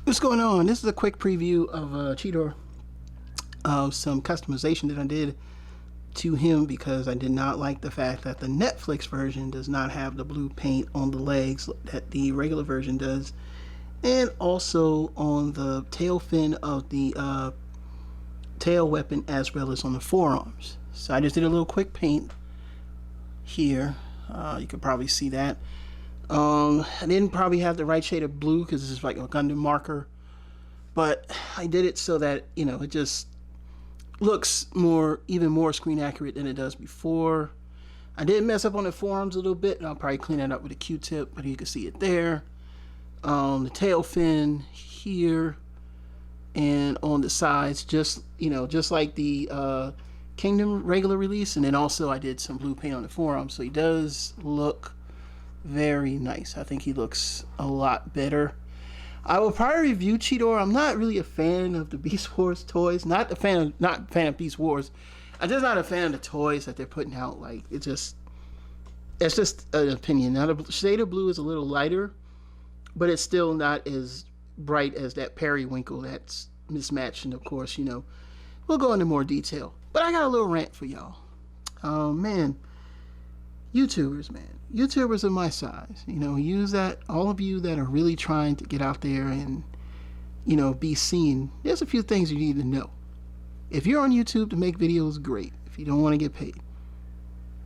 What's going on? This is a quick preview of Cheetor, of some customization that I did to him because I did not like the fact that the Netflix version does not have the blue paint on the legs that the regular version does, and also on the tail fin of the tail weapon as well as on the forearms. So I just did a little quick paint here. You could probably see that. I didn't probably have the right shade of blue because this is like a Gundam marker, but I did it so that, you know, it just looks even more screen accurate than it does before. I did mess up on the forearms a little bit, and I'll probably clean that up with a Q-tip, but you can see it there. The tail fin here and on the sides, just like the Kingdom regular release, and then also I did some blue paint on the forearm, so he does look very nice. I think he looks a lot better. I will probably review Cheetor. I'm not really a fan of the Beast Wars toys. Not a fan of Beast Wars. I'm just not a fan of the toys that they're putting out. Like it's just an opinion. Now the shade of blue is a little lighter, but it's still not as bright as that periwinkle that's mismatched. And of course, you know, we'll go into more detail. But I got a little rant for y'all. Man, YouTubers of my size, you know, use that. All of you that are really trying to get out there and, you know, be seen, there's a few things you need to know. If you're on YouTube to make videos, great, if you don't want to get paid.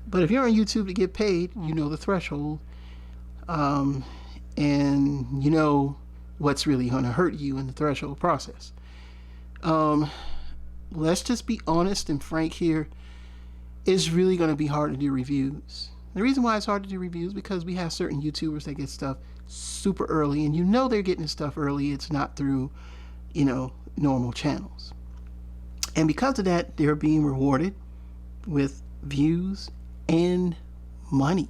But if you're on YouTube to get paid, you know the threshold, and you know what's really going to hurt you in the threshold process. Let's just be honest and frank here. It's really going to be hard to do reviews. The reason why it's hard to do reviews is because we have certain YouTubers that get stuff super early, and you know they're getting stuff early. It's not through, you know, normal channels. And because of that, they're being rewarded with views and money.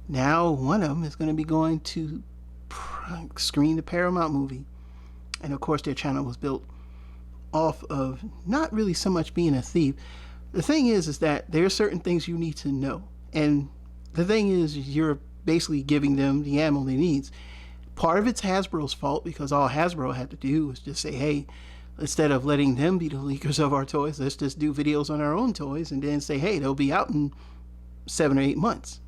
Now, one of them is going to be going to screen the Paramount movie. And of course, their channel was built off of not really so much being a thief. The thing is that there are certain things you need to know. And the thing is, you're basically giving them the ammo they need. Part of it's Hasbro's fault, because all Hasbro had to do was just say, hey, instead of letting them be the leakers of our toys, let's just do videos on our own toys and then say, hey, they'll be out in 7 or 8 months.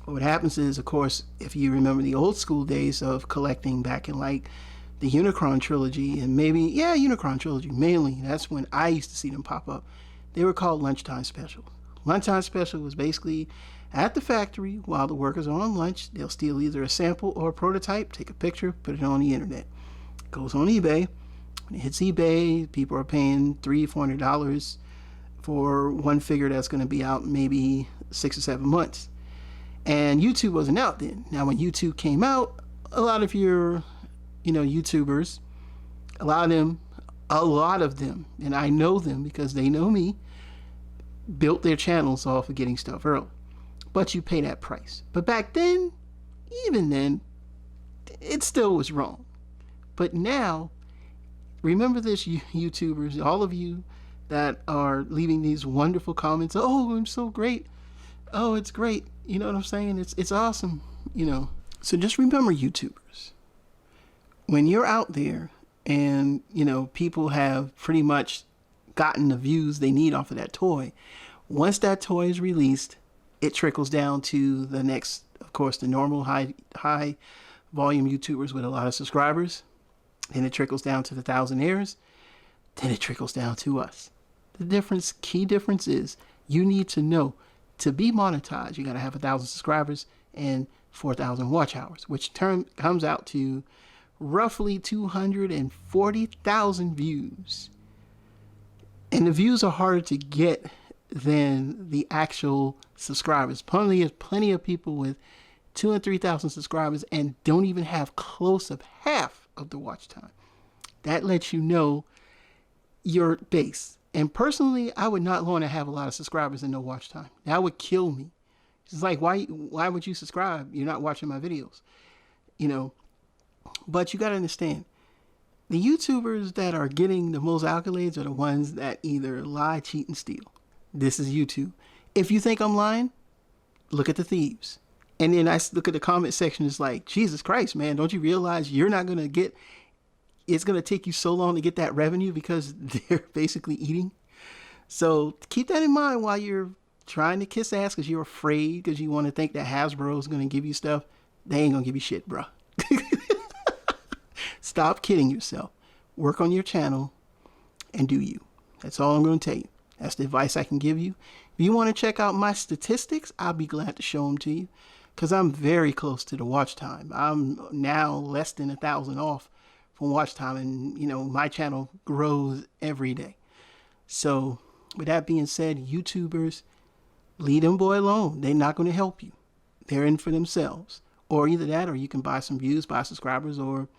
But what happens is, of course, if you remember the old school days of collecting back in like the Unicron trilogy, and maybe, Unicron trilogy mainly, that's when I used to see them pop up. They were called lunchtime special. Lunchtime special was basically at the factory while the workers are on lunch. They'll steal either a sample or a prototype, take a picture, put it on the internet. It goes on eBay. When it hits eBay, people are paying $300-$400 for one figure that's going to be out maybe 6 or 7 months. And YouTube wasn't out then. Now, when YouTube came out, a lot of your, YouTubers, a lot of them, and I know them because they know me, built their channels off of getting stuff early. But you pay that price. But back then, even then, it still was wrong. But now, remember this, YouTubers, all of you that are leaving these wonderful comments, oh, I'm so great. Oh, it's great. You know what I'm saying? It's awesome, So just remember, YouTubers, when you're out there and, people have pretty much gotten the views they need off of that toy, once that toy is released, it trickles down to the next, of course, the normal high volume YouTubers with a lot of subscribers. Then it trickles down to the thousandaires. Then it trickles down to us. The key difference is you need to know, to be monetized, you got to have 1,000 subscribers and 4,000 watch hours, which comes out to roughly 240,000 views. And the views are harder to get than the actual subscribers. Plenty of people with 2,000 and 3,000 subscribers and don't even have close of half of the watch time. That lets you know your base. And personally, I would not want to have a lot of subscribers and no watch time. That would kill me. It's like, why would you subscribe? You're not watching my videos, But you got to understand, the YouTubers that are getting the most accolades are the ones that either lie, cheat, and steal. This is YouTube. If you think I'm lying, look at the Thieves. And then I look at the comment section, it's like, Jesus Christ, man, don't you realize you're not going to get it's going to take you so long to get that revenue because they're basically eating. So keep that in mind while you're trying to kiss ass because you're afraid because you want to think that Hasbro is going to give you stuff. They ain't going to give you shit, bro. Stop kidding yourself. Work on your channel and do you. That's all I'm going to tell you. That's the advice I can give you. If you want to check out my statistics, I'll be glad to show them to you because I'm very close to the watch time. I'm now less than 1,000 off from watch time, and you know my channel grows every day. So with that being said, YouTubers, leave them boy alone. They're not going to help you. They're in for themselves. Or either that, or you can buy some views, buy subscribers, or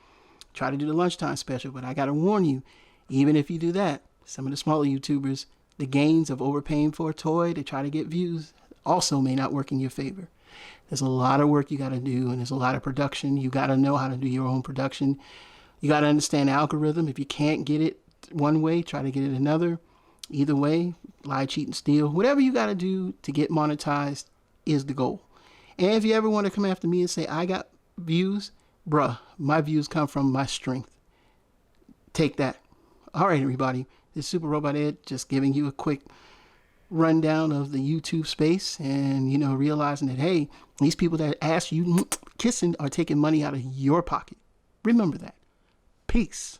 try to do the lunchtime special. But I got to warn you, even if you do that, some of the smaller YouTubers, the gains of overpaying for a toy to try to get views also may not work in your favor. There's a lot of work you got to do, and there's a lot of production. You got to know how to do your own production. You got to understand the algorithm. If you can't get it one way, try to get it another. Either way, lie, cheat, and steal. Whatever you got to do to get monetized is the goal. And if you ever want to come after me and say, I got views, bruh, my views come from my strength. Take that. All right, everybody. This is Super Robot Ed, just giving you a quick rundown of the YouTube space and, you know, realizing that, hey, these people that ask you kissing are taking money out of your pocket. Remember that. Peace.